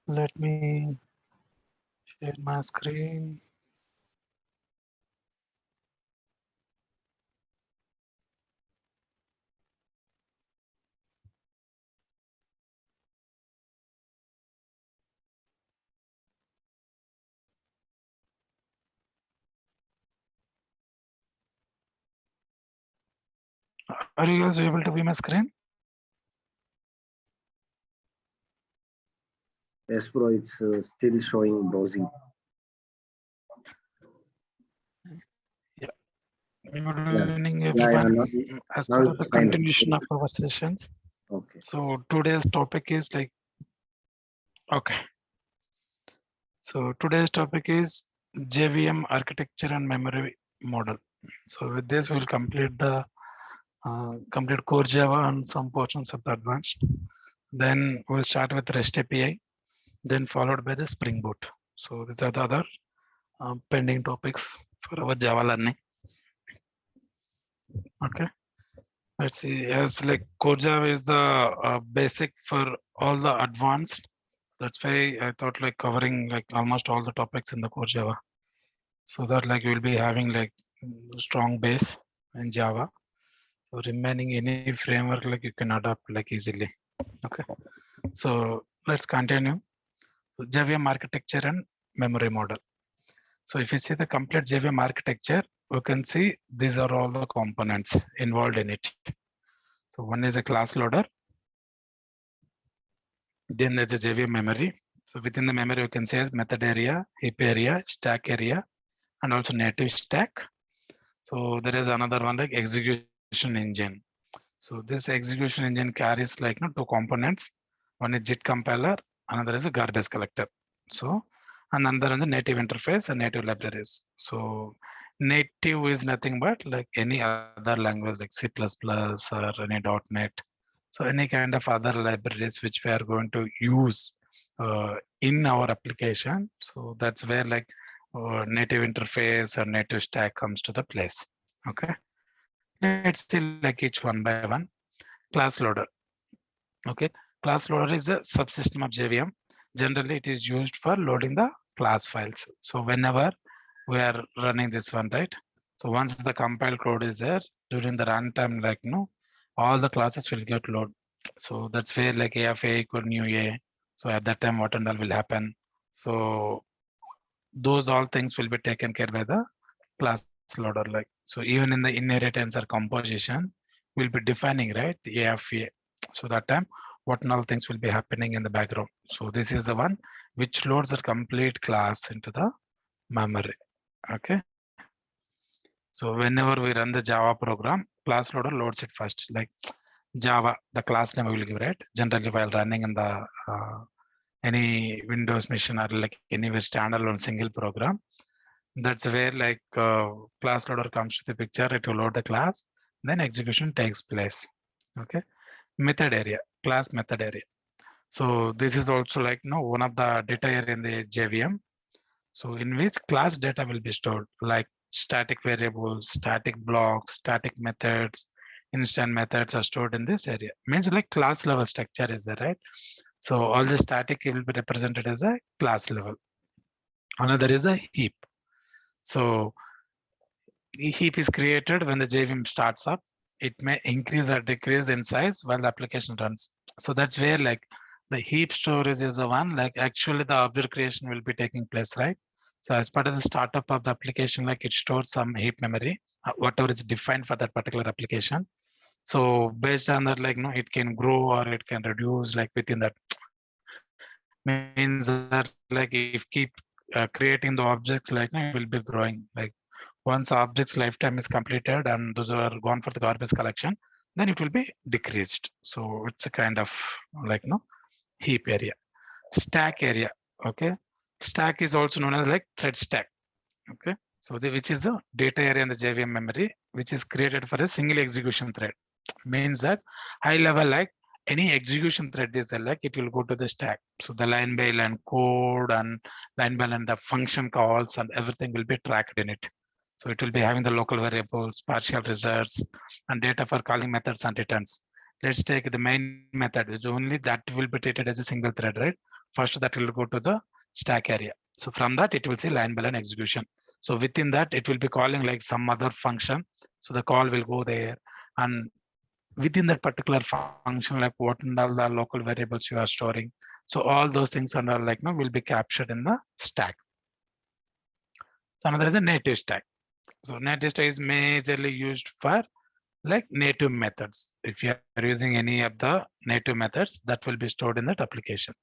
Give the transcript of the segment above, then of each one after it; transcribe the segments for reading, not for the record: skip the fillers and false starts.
Let me share my screen. Are you guys able to view my screen? Yes, bro, it's still showing browsing. Yeah. Good Yeah, evening, yeah, everyone. now, As now part of it's the fine. continuation of our sessions, Okay. so today's topic is like, okay. So today's topic is JVM architecture and memory model. So with this, we'll complete the complete core Java and some portions of the advanced. Then we'll start with REST API, then followed by the Spring Boot. So these are the other pending topics for our Java learning. Okay. Let's see. As like core Java is the basic for all the advanced. That's why I thought like covering like almost all the topics in the core Java, so that like you'll be having like strong base in Java. So remaining any framework like you can adopt like easily. Okay. So let's continue. So Jvm architecture and memory model. So if you see the complete Jvm architecture, we can see these are all the components involved in it. So one is a class loader. Then there's a JVM memory. So within the memory, you can say as method area, heap area, stack area, and also native stack. So there is another one like execution engine. So this execution engine carries like two components. One is JIT compiler, another is a garbage collector. So and another is a native interface and native libraries. So native is nothing but like any other language like C++ or any .NET. So any kind of other libraries which we are going to use in our application. So that's where like native interface or native stack comes to the place. Okay. Let's see like each one by one. Class loader. Okay. Class loader is a subsystem of JVM. Generally, it is used for loading the class files. So whenever we are running this one, right? So once the compile code is there during the runtime, like all the classes will get load. So that's where like A of A equal new A. So at that time, what and all will happen. So those all things will be taken care by the class loader. Like so, even in the inheritance or composition, we'll be defining right A of A. So that time, what and all things will be happening in the background. So this is the one which loads a complete class into the memory. Okay. So whenever we run the Java program, class loader loads it first. Like Java, the class name we will give, right? Generally, while running in the any Windows machine or like anywhere standalone single program, that's where like class loader comes to the picture. It will load the class, then execution takes place. Okay. Method area, class method area. So this is also like one of the data area in the JVM. So in which class data will be stored, like static variables, static blocks, static methods, instant methods are stored in this area. Means like class level structure is there, right? So all the static will be represented as a class level. Another is a heap. So the heap is created when the JVM starts up. It may increase or decrease in size while the application runs. So that's where like the heap storage is the one, like actually the object creation will be taking place, right? So as part of the startup of the application, like it stores some heap memory, whatever is defined for that particular application. So based on that, like it can grow or it can reduce like within that. Means that like if keep creating the objects, like it will be growing. Like once object's lifetime is completed and those are gone for the garbage collection, then it will be decreased. So it's a kind of like heap area. Stack area. Okay. Stack is also known as like thread stack. Okay. So which is the data area in the JVM memory, which is created for a single execution thread. Means that high level, like any execution thread is there, like it will go to the stack. So the line by line code and line by line the function calls and everything will be tracked in it. So it will be having the local variables, partial results, and data for calling methods and returns. Let's take the main method, which only that will be treated as a single thread, right? First, that will go to the stack area. So from that, it will see line by line execution. So within that, it will be calling like some other function. So the call will go there, and within that particular function, like what and all the local variables you are storing. So all those things are like will be captured in the stack. So another is a native stack. So native stack is majorly used for like native methods. If you are using any of the native methods, that will be stored in that application.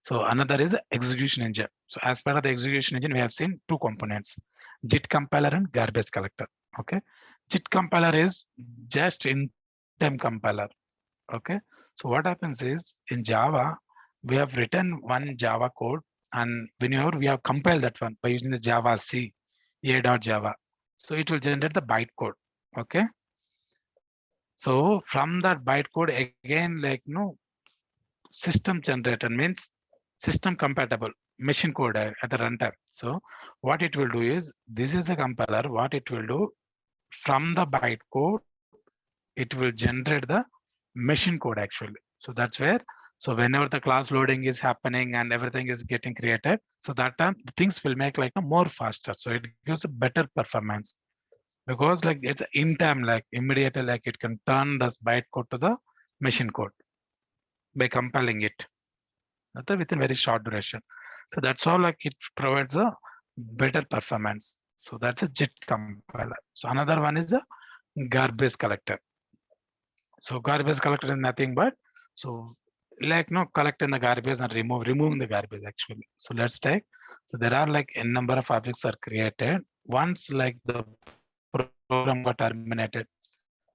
So another is the execution engine. So as part of the execution engine, we have seen two components, JIT compiler and garbage collector. Okay. JIT compiler is just in-time compiler. Okay. So what happens is in Java, we have written one Java code, and whenever we have compiled that one by using the Java C, a.java. So it will generate the bytecode. Okay. So from that bytecode again, like system generator means system compatible machine code at the runtime. So what it will do is, this is the compiler. What it will do, from the bytecode, it will generate the machine code actually. So that's where, so whenever the class loading is happening and everything is getting created, so that time things will make like more faster. So it gives a better performance, because like it's in time, like immediately, like it can turn this bytecode to the machine code by compiling it within very short duration. So that's all, like it provides a better performance. So that's a JIT compiler. So another one is a garbage collector. So garbage collector is nothing but, so like collecting the garbage and removing the garbage actually. So let's take, so there are like a number of objects are created. Once like the program got terminated,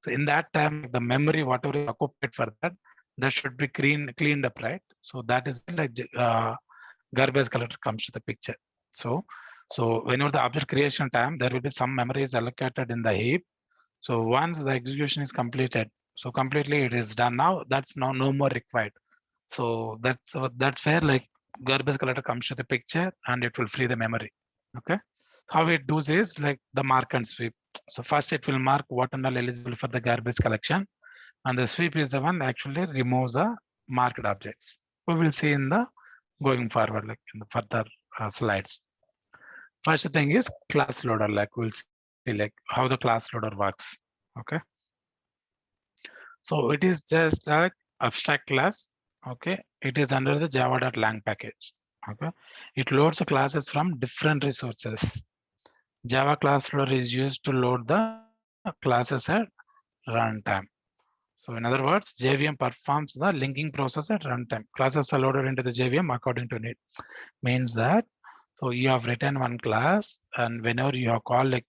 so in that time, the memory, whatever is occupied for that, that should be cleaned up, right? So that is like garbage collector comes to the picture. So whenever the object creation time, there will be some memory is allocated in the heap. So once the execution is completed, so completely it is done now, that's now no more required. So that's where like garbage collector comes to the picture, and it will free the memory. Okay. How it does is like the mark and sweep. So first it will mark what and all eligible for the garbage collection, and the sweep is the one actually removes the marked objects. We will see in the going forward, like in the further slides. First thing is class loader, like we'll see like how the class loader works. Okay. So it is just like abstract class. Okay. It is under the java.lang package. Okay. It loads the classes from different resources. Java class loader is used to load the classes at runtime. So in other words, JVM performs the linking process at runtime. Classes are loaded into the JVM according to need. Means that, so you have written one class, and whenever you have called like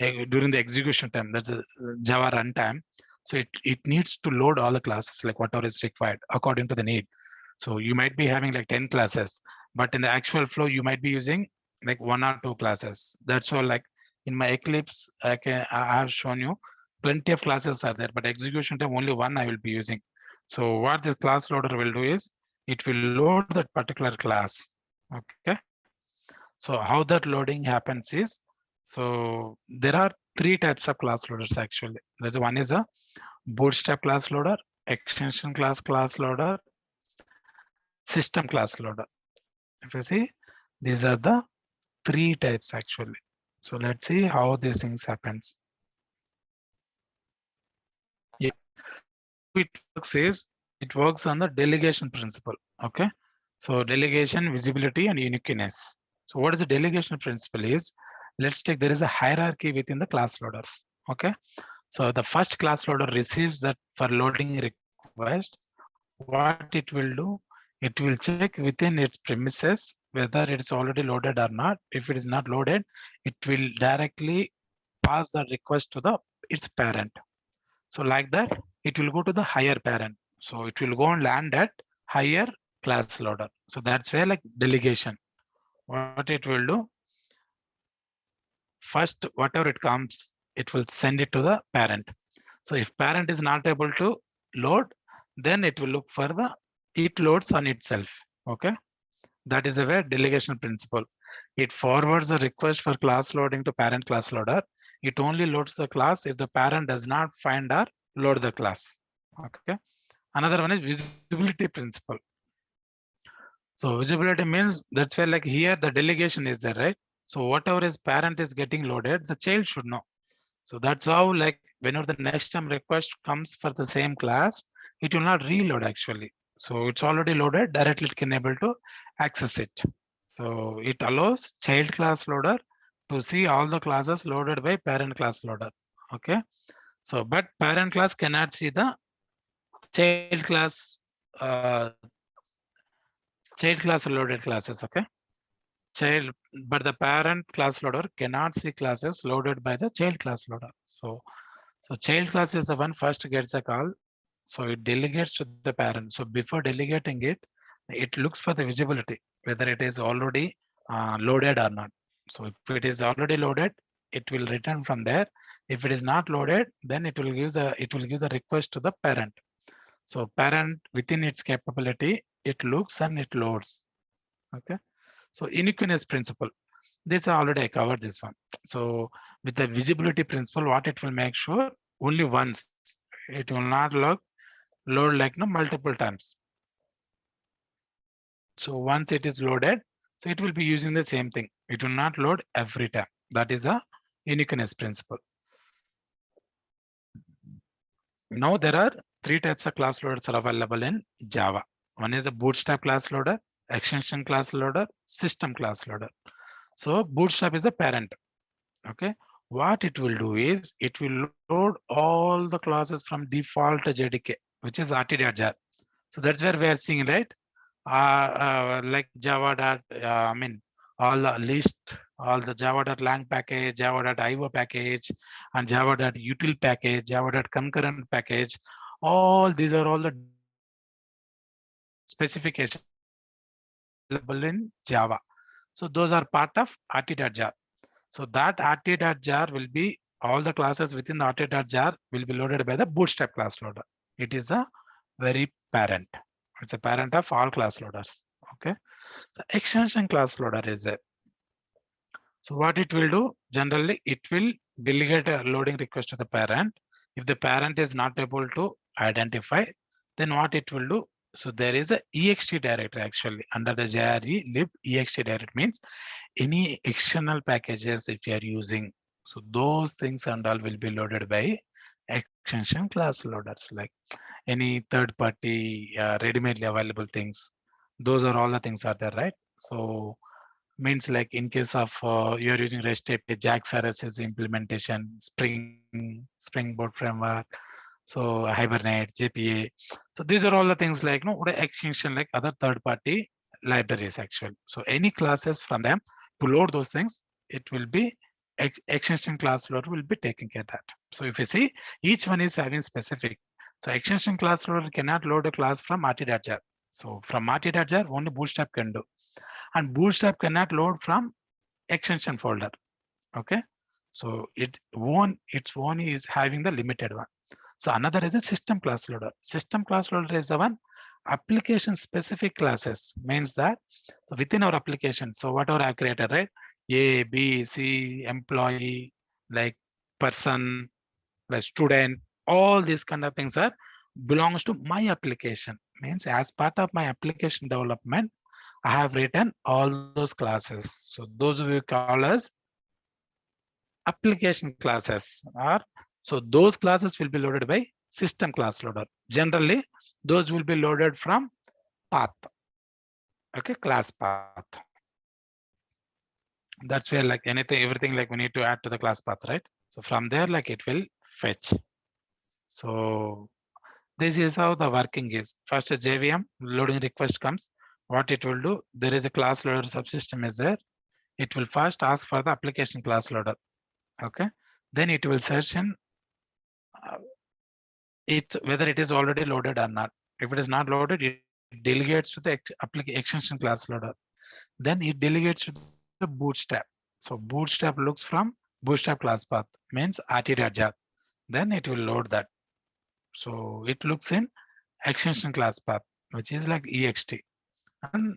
during the execution time, that's a Java runtime. So it needs to load all the classes, like whatever is required according to the need. So you might be having like 10 classes, but in the actual flow, you might be using like 1 or 2 classes. That's all. Like in my Eclipse, I have shown you plenty of classes are there, but execution time only one I will be using. So what this class loader will do is, it will load that particular class. Okay. So how that loading happens is, so there are 3 types of class loaders actually. There's one is a bootstrap class loader, extension class loader, system class loader. If you see, these are the 3 types actually. So let's see how these things happens. Yeah. It works is, it works on the delegation principle. Okay. So delegation, visibility, and uniqueness. So what is the delegation principle is, let's take, there is a hierarchy within the class loaders. Okay. So the first class loader receives that for loading request. What it will do, it will check within its premises whether it's already loaded or not. If it is not loaded, it will directly pass the request to the its parent. So like that, it will go to the higher parent. So it will go and land at higher class loader. So that's where like delegation. What it will do, first, whatever it comes, it will send it to the parent. So if parent is not able to load, then it will look for the, it loads on itself. Okay. That is a way delegation principle. It forwards a request for class loading to parent class loader. It only loads the class if the parent does not find or load the class. Okay. Another one is visibility principle. So visibility means that's where like here the delegation is there, right? So whatever is parent is getting loaded, the child should know. So that's how like whenever the next time request comes for the same class, it will not reload actually. So it's already loaded, directly it can able to access it. So it allows child class loader to see all the classes loaded by parent class loader. Okay. So, but parent class cannot see the child class, child class loaded classes. Okay. Child, but the parent class loader cannot see classes loaded by the child class loader. So child class is the one first gets a call. So it delegates to the parent. So before delegating it, it looks for the visibility, whether it is already loaded or not. So if it is already loaded, it will return from there. If it is not loaded, then it will give the request to the parent. So parent within its capability, it looks and it loads. Okay. So uniqueness principle. This already I covered this one. So with the visibility principle, what it will make sure only once. It will not load like no multiple times. So once it is loaded, so it will be using the same thing. It will not load every time. That is a uniqueness principle. Now there are three types of class loaders are available in Java. One is a bootstrap class loader, extension class loader, system class loader. So bootstrap is a parent. Okay. What it will do is it will load all the classes from default JDK, which is rt.jar. So that's where we are seeing, right? Like Java dot, I mean, all the list, all the Java.lang package, Java.io package, and Java.util package, Java.concurrent package. All these are all the specifications available in Java. So those are part of rt.jar. So that rt.jar will be all the classes within the rt.jar will be loaded by the bootstrap class loader. It is a very parent. It's a parent of all class loaders. Okay. The extension class loader is there. So what it will do, generally, it will delegate a loading request to the parent. If the parent is not able to identify, then what it will do, so there is a ext directory actually under the JRE lib ext directory means any external packages if you are using. So those things and all will be loaded by extension class loaders, like any third party ready-made available things. Those are all the things are there, right? So means like in case of you're using REST API, JAX RSS implementation, Springboard framework, so Hibernate, JPA. So these are all the things like no extension like other third party libraries actually. So any classes from them to load those things, it will be extension class loader will be taking care of that. So if you see each one is having specific. So extension class loader cannot load a class from rt.jar. So from rt.jar only Bootstrap can do. And Bootstrap cannot load from extension folder. Okay. So its one is having the limited one. So another is a system class loader. System class loader is the one application specific classes means that so within our application. So whatever I created, right? A, B, C, employee, like person, like student, all these kind of things are belongs to my application. Means as part of my application development, I have written all those classes. So those we call as application classes are, so those classes will be loaded by system class loader. Generally, those will be loaded from path. Okay, class path. That's where like anything, everything like we need to add to the class path, right? So from there, like it will fetch. So this is how the working is. First, a JVM loading request comes. What it will do, there is a class loader subsystem is there. It will first ask for the application class loader. Okay. Then it will search in it whether it is already loaded or not. If it is not loaded, it delegates to the extension class loader. Then it delegates to the bootstrap. So bootstrap looks from bootstrap class path means rt.jar. Then it will load that. So it looks in extension class path, which is like ext, and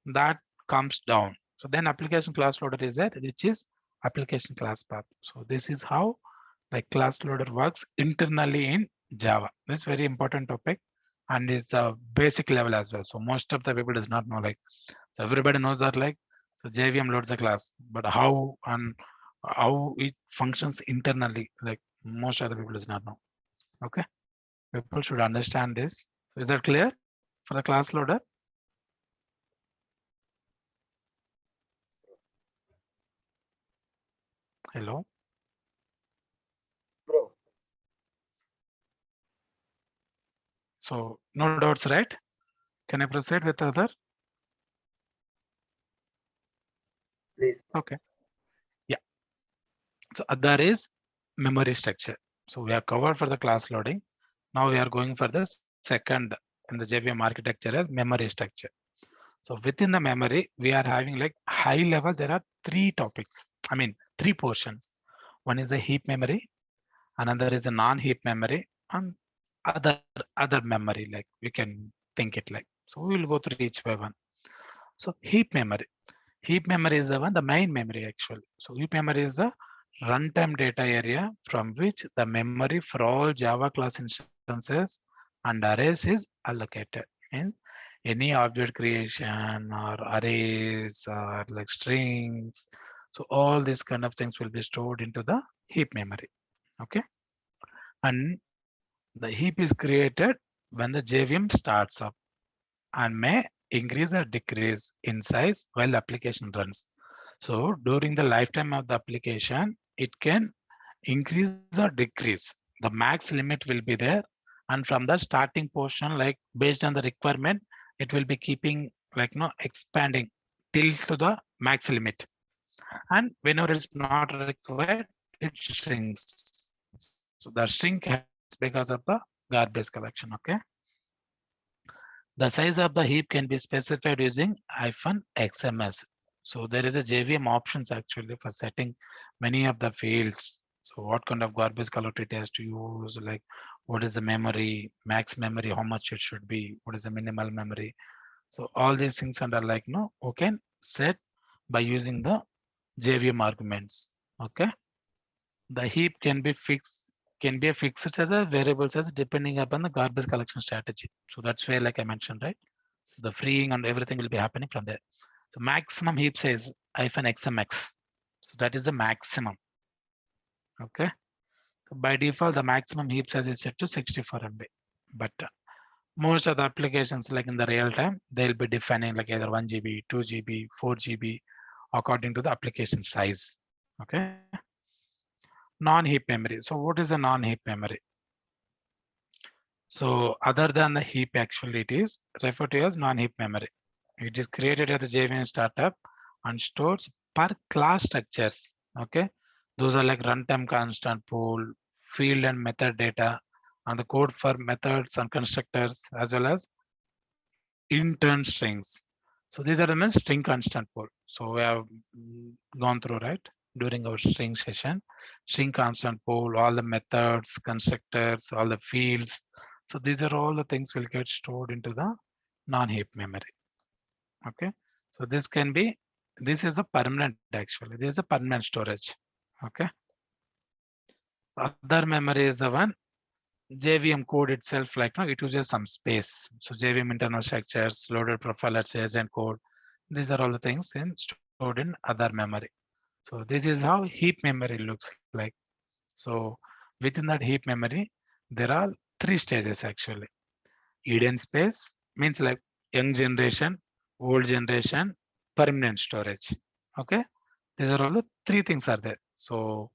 that comes down. So then application class loader is there, which is application class path. So this is how like class loader works internally in Java. This is very important topic. and is the basic level as well. So most of the people does not know, like, so everybody knows that, like, so JVM loads the class, but how and how it functions internally, like most of the people does not know. Okay, people should understand this. So is that clear for the class loader? Hello. Bro, So no doubts, right? Can I proceed with other? please. Okay. Yeah. So other is memory structure. So we have covered for the class loading. Now we are going for the second in the JVM architecture as memory structure. So within the memory, we are having like high level. There are three topics. I mean, three portions. One is a heap memory, another is a non-heap memory, and other memory. Like we can think it like. So we will go through each by one. So heap memory. Heap memory is the one, the main memory actually. So heap memory is the runtime data area from which the memory for all Java class instances and arrays is allocated. In any object creation or arrays or like strings. So all these kind of things will be stored into the heap memory. Okay. And the heap is created when the JVM starts up and may increase or decrease in size while the application runs. So during the lifetime of the application, it can increase or decrease. The max limit will be there. And from the starting portion, like based on the requirement, it will be keeping like no expanding till to the max limit. And whenever it's not required, it shrinks. So the shrink happens because of the garbage collection. Okay. The size of the heap can be specified using -XMS. So there is a JVM options actually for setting many of the fields. So what kind of garbage collector it has to use, like what is the memory, max memory, how much it should be, what is the minimal memory. So all these things are like no, you can set by using the JVM arguments. Okay. The heap can be fixed as a variables as depending upon the garbage collection strategy. So that's where, like I mentioned, right? So the freeing and everything will be happening from there. So maximum heap size -XMX. So that is the maximum. Okay. So by default, the maximum heap size is set to 64 MB. But most of the applications, like in the real time, they'll be defining like either 1 GB, 2 GB, 4 GB, according to the application size. Okay. Non-heap memory. So what is a non-heap memory? So other than the heap, actually, it is referred to as non-heap memory. It is created at the JVM startup and stores per class structures. Okay, those are like runtime constant pool, field and method data, and the code for methods and constructors, as well as intern strings. So these are the main string constant pool. So we have gone through right during our string session, string constant pool, all the methods, constructors, all the fields. So these are all the things will get stored into the non-heap memory. Okay. So this is a permanent actually. This is a permanent storage. Okay. Other memory is the one JVM code itself, like no, it uses some space. So JVM internal structures, loaded profilers, agent code. These are all the things stored in other memory. So this is how heap memory looks like. So within that heap memory, there are three stages actually. Hidden space means like young generation, old generation, permanent storage. Okay. These are all the three things are there. So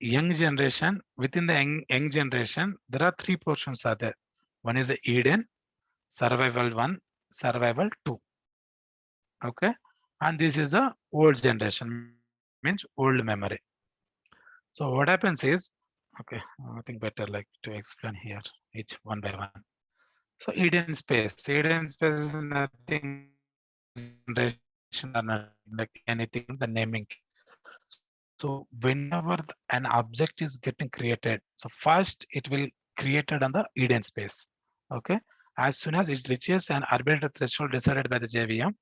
young generation, within the young generation, there are three portions are there. One is the Eden, survival one, survival two. Okay. And this is the old generation, means old memory. So what happens is, okay, I think better like to explain here each one by one. So hidden space is nothing but the generation or nothing, like anything, the naming. So whenever an object is getting created, so first it will created on the hidden space. Okay. As soon as it reaches an arbitrary threshold decided by the JVM,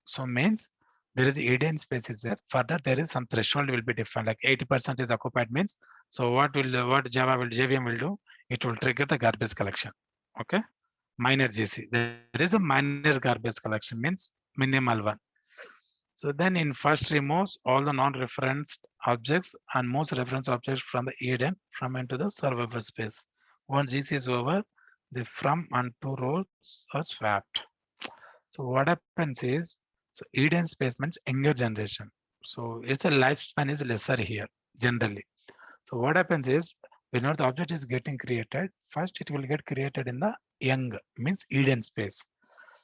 so means there is hidden space is there. Further, there is some threshold will be defined, like 80% is occupied means. So what Java will JVM will do? It will trigger the garbage collection. Okay, minor GC. There is a minor garbage collection means minimal one. So then in first removes all the non-referenced objects and most reference objects from the hidden from into the survivor space. Once GC is over, the from and to rows are swapped. So what happens is, so hidden space means younger generation. So it's a lifespan is lesser here generally. So what happens is, whenever the object is getting created, first it will get created in the young means hidden space.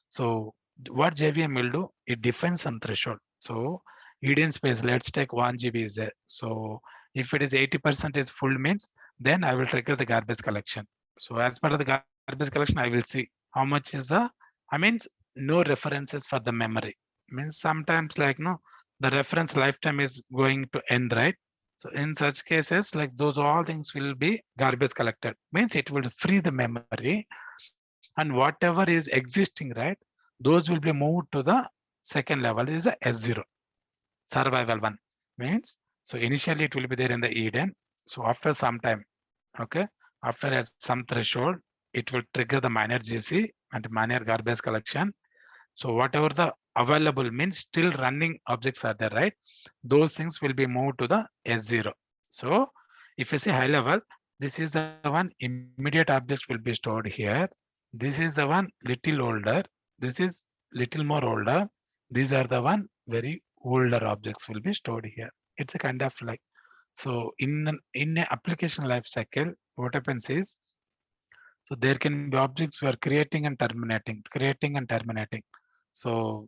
So what JVM will do, it defines some threshold. So hidden space, let's take 1 GB is there. So if it is 80% is full means, then I will trigger the garbage collection. So as part of the garbage collection, I will see how much is the, I mean, no references for the memory. Means sometimes like no, the reference lifetime is going to end, right? So in such cases, like those all things will be garbage collected. Means it will free the memory and whatever is existing, right? Those will be moved to the second level is a S0 survival one means. So initially it will be there in the Eden. So after some time, okay, after at some threshold, it will trigger the minor GC and minor garbage collection. So whatever the available means still running objects are there, right? Those things will be moved to the S0. So if you see high level, this is the one immediate objects will be stored here. This is the one little older. This is little more older. These are the one very older objects will be stored here. It's a kind of like, so in an application life cycle, what happens is, so there can be objects we are creating and terminating. So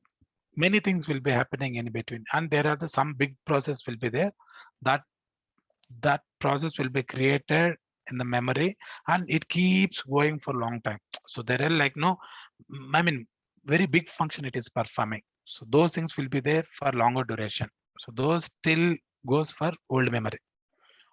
many things will be happening in between, and there are the some big process will be there. That that process will be created in the memory, and it keeps going for a long time. So there are like no, I mean, very big function it is performing. So those things will be there for longer duration. So those still goes for old memory.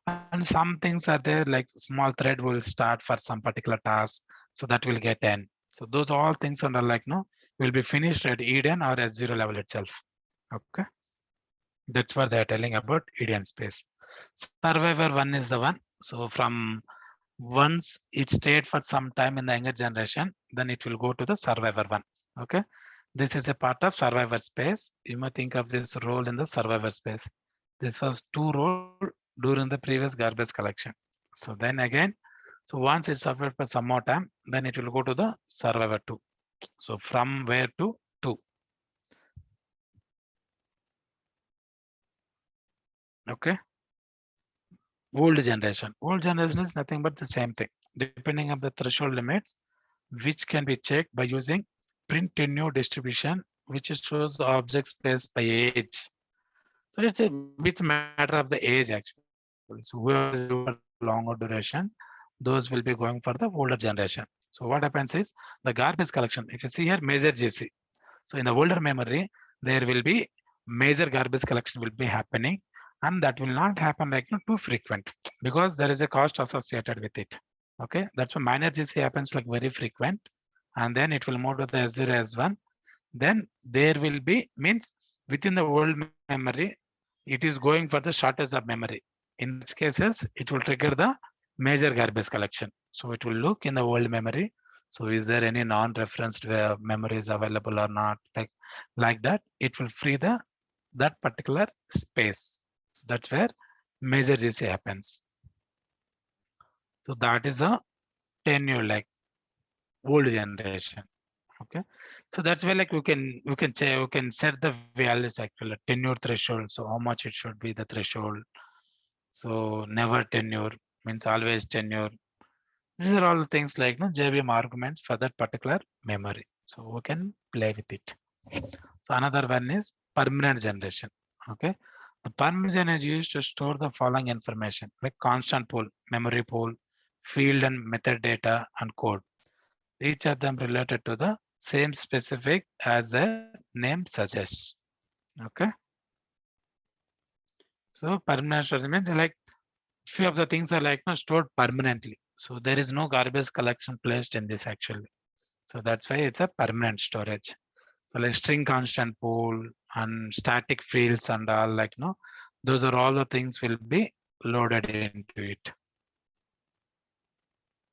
And some things are there like small thread will start for some particular task. So that will get end. So those all things are like no, will be finished at Eden or S0 level itself. Okay. That's what they're telling about Eden space. Survivor one is the one. So from once it stayed for some time in the younger generation, then it will go to the survivor one. Okay. This is a part of survivor space. You may think of this role in the survivor space. This was two role during the previous garbage collection. So then again, so once it's survived for some more time, then it will go to the survivor two. So from where to two. Okay. Old generation is nothing but the same thing, depending on the threshold limits, which can be checked by using print tenure distribution, which shows the object space by age. So it's a matter of the age actually. So whoever is doing for longer duration, those will be going for the older generation. So what happens is the garbage collection. If you see here major GC. So in the older memory, there will be major garbage collection will be happening, and that will not happen like too frequent because there is a cost associated with it. Okay, that's why minor GC happens like very frequent, and then it will move to the S0 S1. Then there will be means within the old memory, it is going for the shortage of memory. In such cases, it will trigger the major garbage collection. So it will look in the old memory. So is there any non-referenced memories available or not? Like that, it will free the that particular space. So that's where major GC happens. So that is a tenure like old generation. Okay, so that's where like we can set the values actually tenure threshold. So how much it should be the threshold. So never tenure means always tenure. These are all things like no JVM arguments for that particular memory. So we can play with it. So another one is permanent generation. Okay, the permanent generation is used to store the following information like constant pool, memory pool, field and method data, and code. Each of them related to the same specific as the name suggests. Okay. So permanent storage means like few of the things are like no, stored permanently. So there is no garbage collection placed in this actually. So that's why it's a permanent storage. So like string constant pool and static fields and all like no, those are all the things will be loaded into it.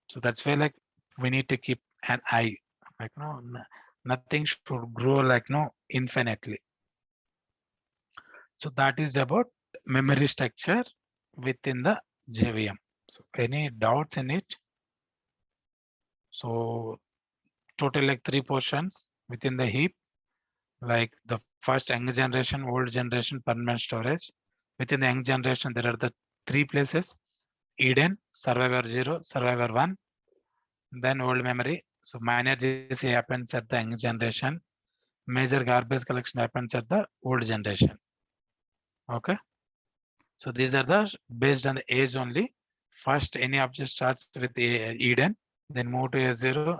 So that's why like we need to keep and I, like nothing should grow like infinitely. So that is about memory structure within the JVM. So any doubts in it? So total like three portions within the heap, like the first young generation, old generation, permanent storage. Within the young generation, there are the three places: Eden, Survivor 0, Survivor 1, then old memory. So minor GC happens at the young generation. Major garbage collection happens at the old generation. Okay. So these are the based on the age only. First, any object starts with Eden, then move to S0,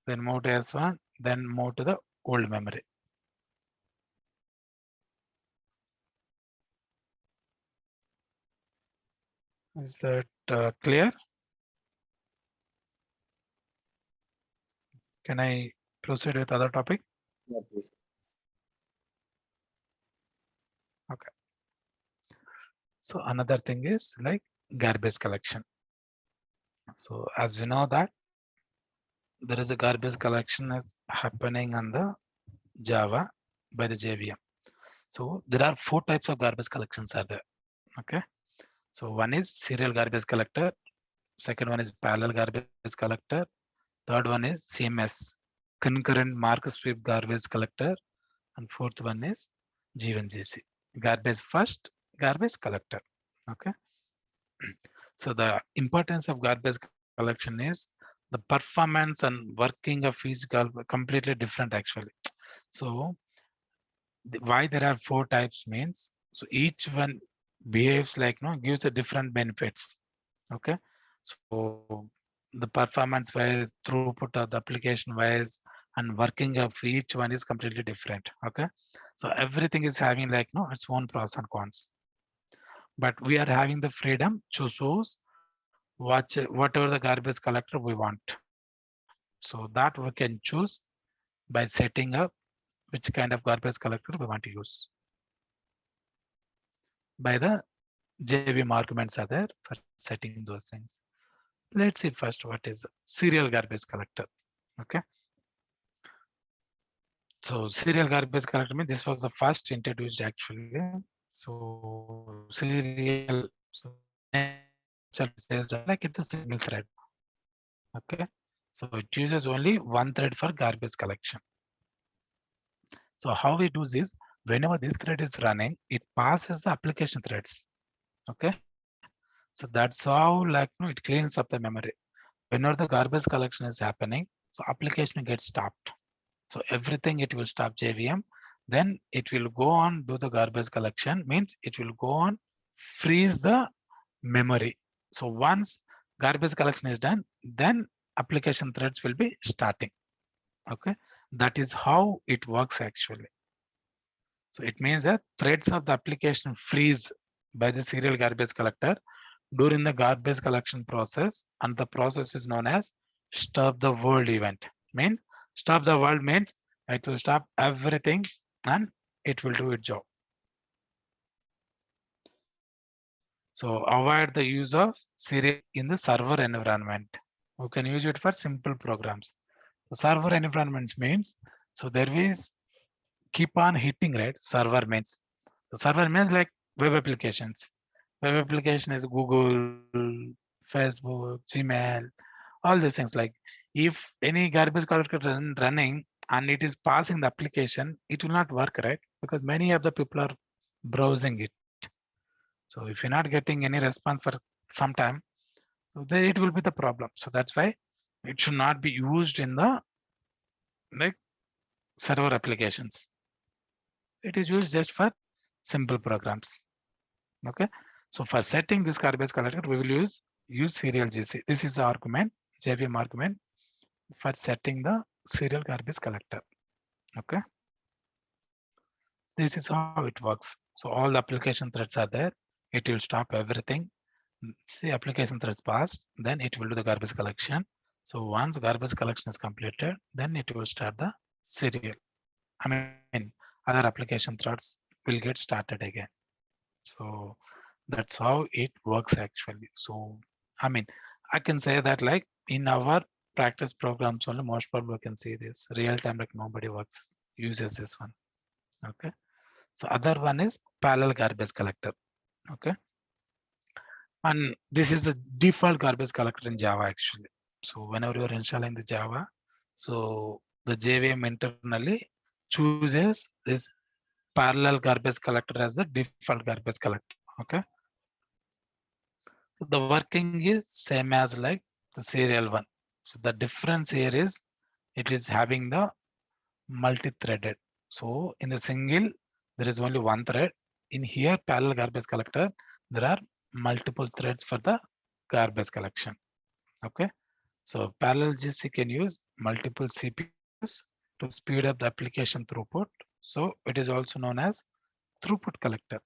then move to S1, then move to the old memory. Is that clear? Can I proceed with other topic? Yeah, please. Okay. So another thing is like garbage collection. So as we know that there is a garbage collection is happening on the Java by the JVM. So there are four types of garbage collections are there. Okay. So one is serial garbage collector. Second one is parallel garbage collector. Third one is CMS, concurrent mark sweep garbage collector. And fourth one is G1GC, garbage first, garbage collector. Okay. So the importance of garbage collection is the performance and working of each completely different actually. So why there are four types means, so each one behaves like gives a different benefits. Okay. So the performance wise, throughput of the application wise, and working of each one is completely different. Okay. So everything is having like its own pros and cons, but we are having the freedom to choose whatever the garbage collector we want. So that we can choose by setting up which kind of garbage collector we want to use by the JVM arguments are there for setting those things. Let's see first what is serial garbage collector. Okay. So serial garbage collector means this was the first introduced actually. So serial, so says that like it's a single thread. Okay. So it uses only one thread for garbage collection. So how we do this, whenever this thread is running, it passes the application threads. Okay. So that's how like it cleans up the memory. Whenever the garbage collection is happening, so application gets stopped. So everything it will stop JVM. Then it will go on do the garbage collection, means it will go on freeze the memory. So once garbage collection is done, then application threads will be starting. Okay. That is how it works actually. So it means that threads of the application freeze by the serial garbage collector during the garbage collection process, and the process is known as stop the world event. Mean stop the world means it will stop everything and it will do its job. So avoid the use of serial in the server environment. We can use it for simple programs. So server environments means, so there is keep on hitting, right? Server means, the server means like web applications. Web application is Google, Facebook, Gmail, all these things. Like if any garbage collector running and it is passing the application, it will not work, right? Because many of the people are browsing it. So if you're not getting any response for some time, so then it will be the problem. So that's why it should not be used in the like server applications. It is used just for simple programs. Okay. So for setting this garbage collector, we will use serial GC. This is the argument, JVM argument for setting the serial garbage collector. Okay. This is how it works. So all the application threads are there. It will stop everything. See application threads passed, then it will do the garbage collection. So once garbage collection is completed, then it will start the serial. I mean, other application threads will get started again. So that's how it works actually. So I mean, I can say that like in our practice programs only, most probably you can see this. Real time, like nobody works, uses this one. Okay. So other one is parallel garbage collector. Okay. And this is the default garbage collector in Java actually. So whenever you're installing the Java, so the JVM internally chooses this parallel garbage collector as the default garbage collector. Okay. So the working is same as like the serial one. So the difference here is it is having the multi-threaded. So in the single, there is only one thread. In here, parallel garbage collector, there are multiple threads for the garbage collection. Okay. So parallel GC can use multiple CPUs to speed up the application throughput. So it is also known as throughput collector.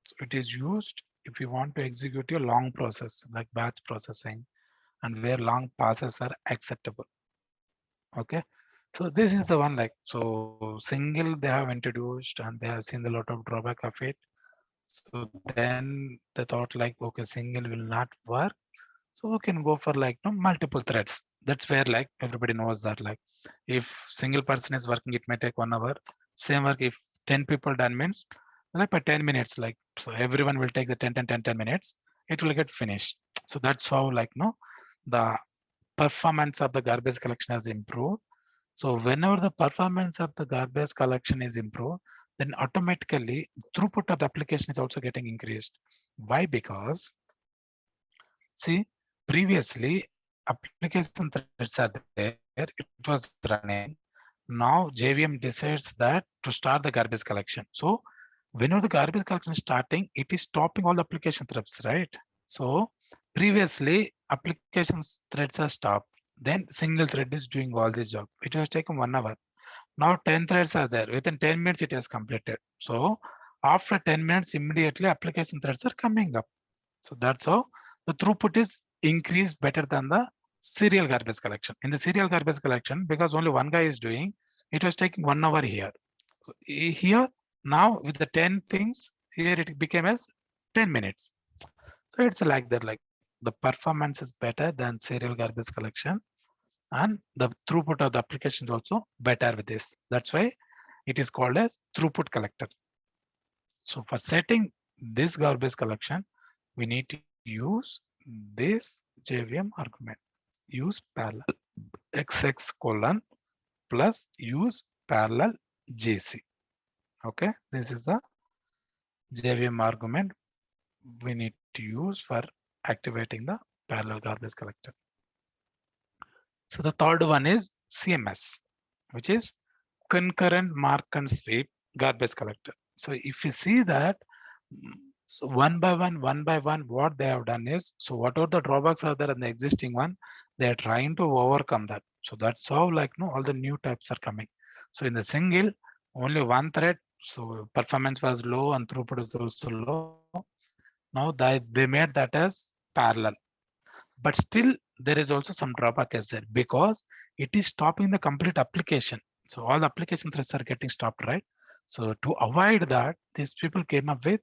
So it is used if you want to execute a long process like batch processing and where long passes are acceptable. Okay. So this is the one like, so single they have introduced and they have seen a lot of drawback of it. So then they thought like, okay, single will not work. So we can go for like multiple threads. That's where like everybody knows that like if single person is working, it may take 1 hour. Same work if 10 people done means like by 10 minutes, like so everyone will take the 10 minutes, it will get finished. So that's how like the performance of the garbage collection has improved. So whenever the performance of the garbage collection is improved, then automatically throughput of the application is also getting increased. Why? Because see, previously application threads are there, it was running. Now JVM decides that to start the garbage collection. So whenever the garbage collection is starting, it is stopping all the application threads, right? So previously applications threads are stopped. Then single thread is doing all this job. It was taken 1 hour. Now 10 threads are there. Within 10 minutes, it has completed. So after 10 minutes, immediately application threads are coming up. So that's how the throughput is increased better than the serial garbage collection. In the serial garbage collection, because only one guy is doing, it was taking 1 hour here. So here, now with the 10 things, here it became as 10 minutes. So it's like that, like the performance is better than serial garbage collection and the throughput of the application is also better with this. That's why it is called as throughput collector. So for setting this garbage collection, we need to use this JVM argument. Use parallel XX colon plus use parallel GC. Okay, this is the JVM argument we need to use for activating the parallel garbage collector. So the third one is CMS, which is concurrent mark and sweep garbage collector. So if you see that, so one by one, what they have done is, so whatever the drawbacks are there in the existing one, they are trying to overcome that. So that's how like all the new types are coming. So in the single, only one thread, so performance was low and throughput was also low. Now they made that as parallel. But still, there is also some drawback as there because it is stopping the complete application. So all the application threads are getting stopped, right? So to avoid that, these people came up with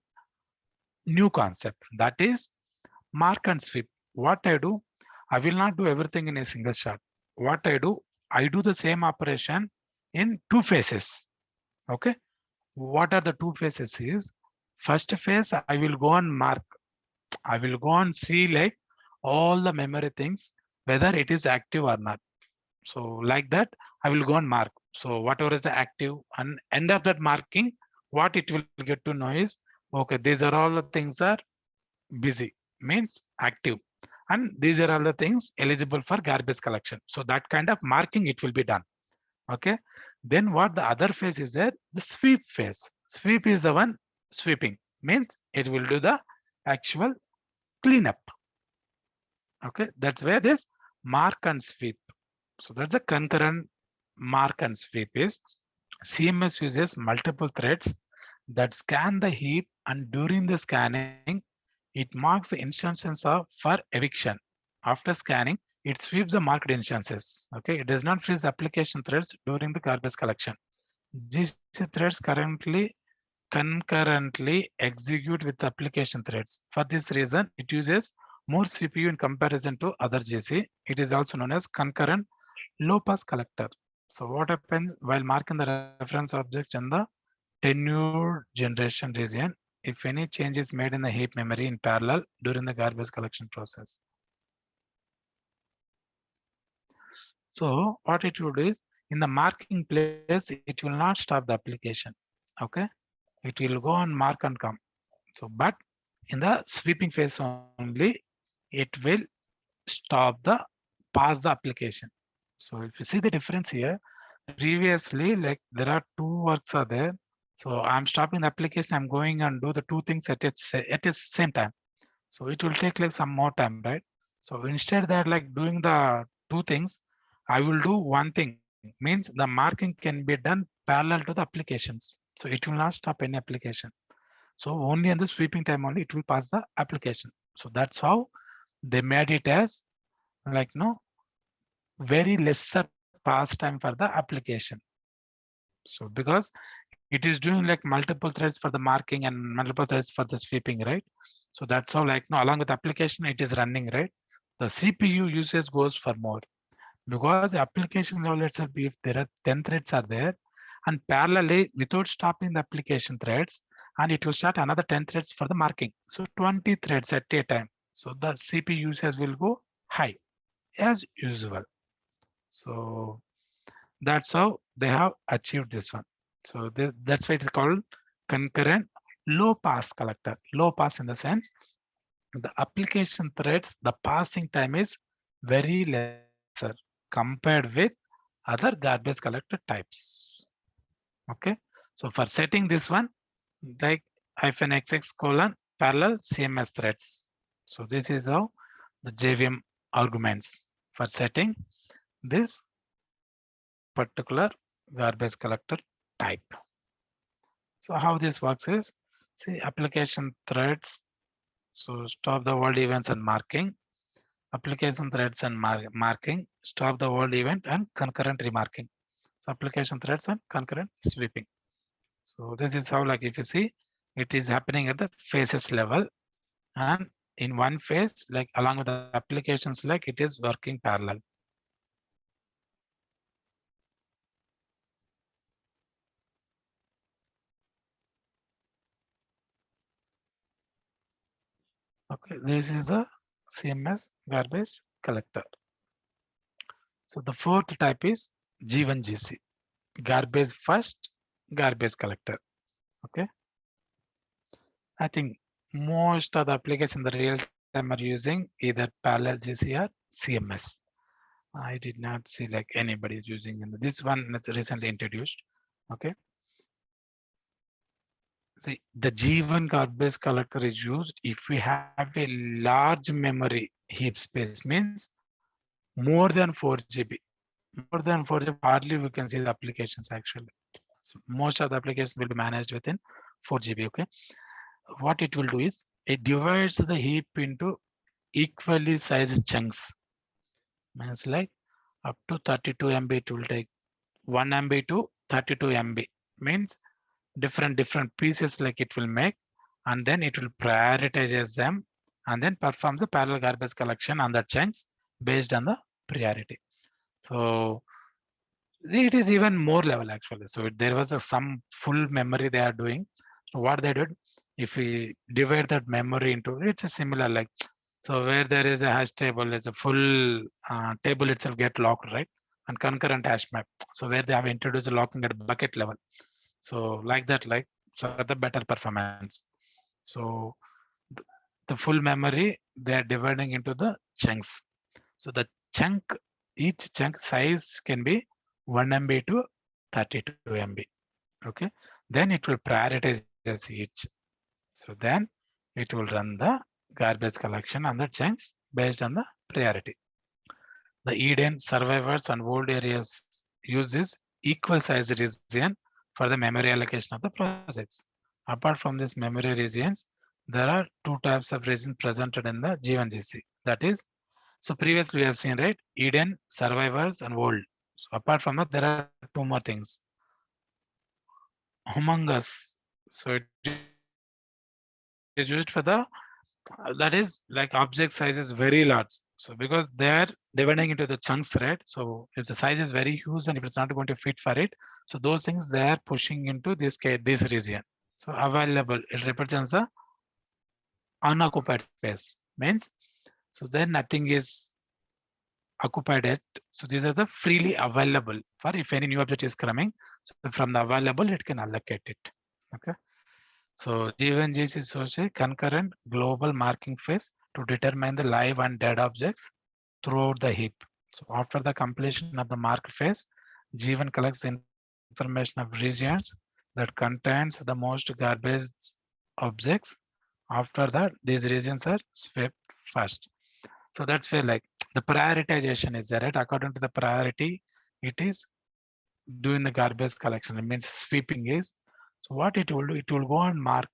new concept that is mark and sweep. What I do, I will not do everything in a single shot. What I do the same operation in two phases. Okay. What are the two phases is first phase, I will go and mark. I will go and see like all the memory things, whether it is active or not. So like that, I will go and mark. So whatever is the active and end of that marking, what it will get to know is, okay, these are all the things are busy, means active. And these are all the things eligible for garbage collection. So that kind of marking, it will be done. Okay. Then what the other phase is there, the sweep phase. Sweep is the one sweeping, means it will do the actual cleanup. Okay, that's where this mark and sweep. So that's a concurrent mark and sweep is CMS uses multiple threads that scan the heap, and during the scanning, it marks the instances of for eviction. After scanning, it sweeps the marked instances. Okay, it does not freeze application threads during the garbage collection. GC threads concurrently execute with application threads. For this reason, it uses more CPU in comparison to other GC. It is also known as concurrent low pass collector. So what happens while marking the reference objects in the tenured generation region, if any change is made in the heap memory in parallel during the garbage collection process. So what it will do is in the marking place, it will not stop the application. Okay, it will go on mark and come. So, but in the sweeping phase only, it will stop the pass the application. So if you see the difference here, previously, like there are two works are there. So I'm stopping the application, I'm going and do the two things at its same time. So it will take like some more time, right? So instead that like doing the two things, I will do one thing. Means the marking can be done parallel to the applications. So it will not stop any application. So only in the sweeping time only it will pass the application. So that's how they made it as like no very lesser pass time for the application. So because it is doing like multiple threads for the marking and multiple threads for the sweeping, right? So that's how like no along with the application it is running, right? The CPU usage goes for more because the application level itself, if there are 10 threads are there and parallelly without stopping the application threads, and it will start another 10 threads for the marking. So 20 threads at a time. So the CPU usage will go high as usual. So that's how they have achieved this one. So that's why it's called concurrent low pass collector. Low pass in the sense the application threads, the passing time is very lesser compared with other garbage collector types. Okay. So for setting this one, like -XX colon parallel CMS threads. So this is how the JVM arguments for setting this particular garbage collector type. So how this works is, see application threads. So stop the world events and marking, application threads and marking, stop the world event and concurrent remarking. So application threads and concurrent sweeping. So this is how like if you see, it is happening at the phases level and in one phase, like along with the applications, like it is working parallel. Okay, this is the CMS garbage collector. So the fourth type is G1GC, garbage first, garbage collector. Okay, I think most of the applications the real time are using either parallel GC or CMS. I did not see like anybody using this one that's recently introduced. Okay, see the G1 garbage collector is used if we have a large memory heap space, means more than 4 GB. More than 4 GB, hardly we can see the applications actually. So most of the applications will be managed within 4 GB. Okay, what it will do is it divides the heap into equally sized chunks. Means like up to 32 MB, it will take 1 MB to 32 MB. Means different pieces like it will make, and then it will prioritize them and then performs the parallel garbage collection on the chunks based on the priority. So it is even more level actually. So there was some full memory they are doing. So what they did, if we divide that memory into, it's a similar like, so where there is a hash table, is a full table itself get locked, right? And concurrent hash map. So where they have introduced locking at bucket level. So like that, like for the better performance. So the full memory they are dividing into the chunks. So the chunk, each chunk size can be 1 MB to 32 MB. Okay, then it will prioritize each. So then it will run the garbage collection on the chunks based on the priority. The Eden survivors and old areas uses equal size region for the memory allocation of the projects. Apart from this memory regions, there are two types of regions presented in the G1GC. That is, so previously we have seen, right? Eden, survivors, and old. So apart from that, there are two more things. Humongous. So it is used for the that is like object size is very large. So because they're dividing into the chunks, right? So if the size is very huge and if it's not going to fit for it, so those things they are pushing into this region. So available, it represents the unoccupied space. Means so then nothing is occupied it. So these are the freely available for if any new object is coming. So from the available, it can allocate it. Okay. So G1GC is also a concurrent global marking phase to determine the live and dead objects throughout the heap. So after the completion of the mark phase, G1 collects the information of regions that contains the most garbage objects. After that, these regions are swept first. So that's where like the prioritization is there, right? According to the priority, it is doing the garbage collection. It means sweeping is. So what it will do, it will go and mark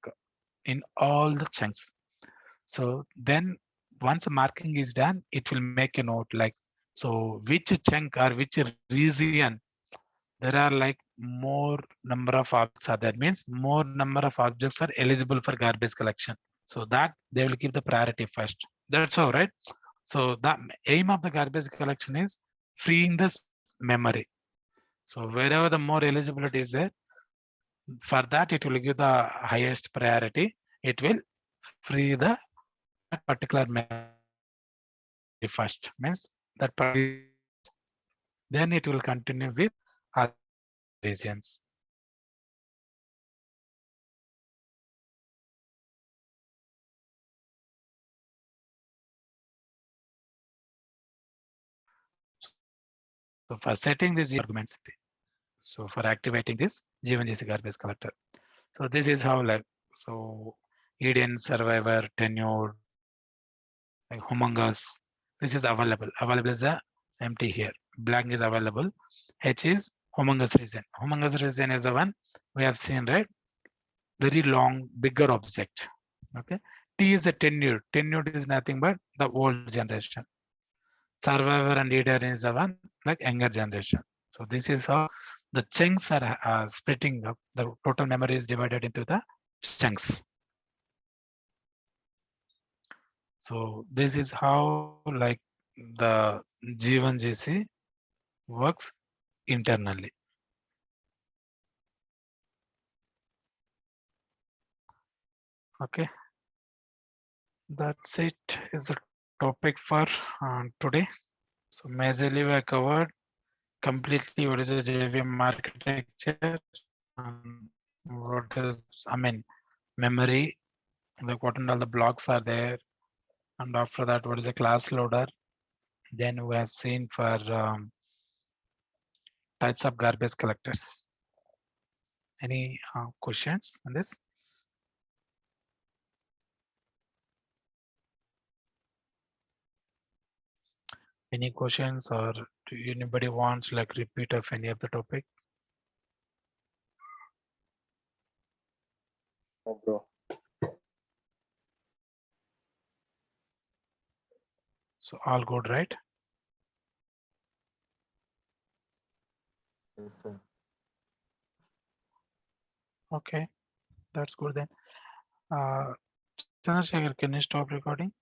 in all the chunks. So then once the marking is done, it will make a note like, so which chunk or which region, there are like more number of objects are that means more number of objects are eligible for garbage collection. So that they will give the priority first. That's all right. So the aim of the garbage collection is freeing this memory. So wherever the more eligibility is there, for that it will give the highest priority. It will free that particular memory first. Means that particular then it will continue with other regions. So for setting this arguments, so for activating this G1GC garbage collector. So this is how like so Eden survivor tenured like humongous. This is available. Available is a empty here. Blank is available. H is humongous region. Humongous region is the one we have seen, right? Very long, bigger object. Okay. T is a tenured. Tenured is nothing but the old generation. Survivor and leader is the one like younger generation. So this is how the chunks are splitting up. The total memory is divided into the chunks. So this is how like the G1GC works internally. Okay, that's it is the topic for today. So majorly we have covered completely what is a JVM architecture and what is memory, like what and all the blocks are there, and after that what is a class loader. Then we have seen for types of garbage collectors. Any questions on this? Any questions or do anybody wants like repeat of any of the topic? No, bro. So all good, right? Yes, sir. Okay, that's good then. Chandrasekhar, can you stop recording?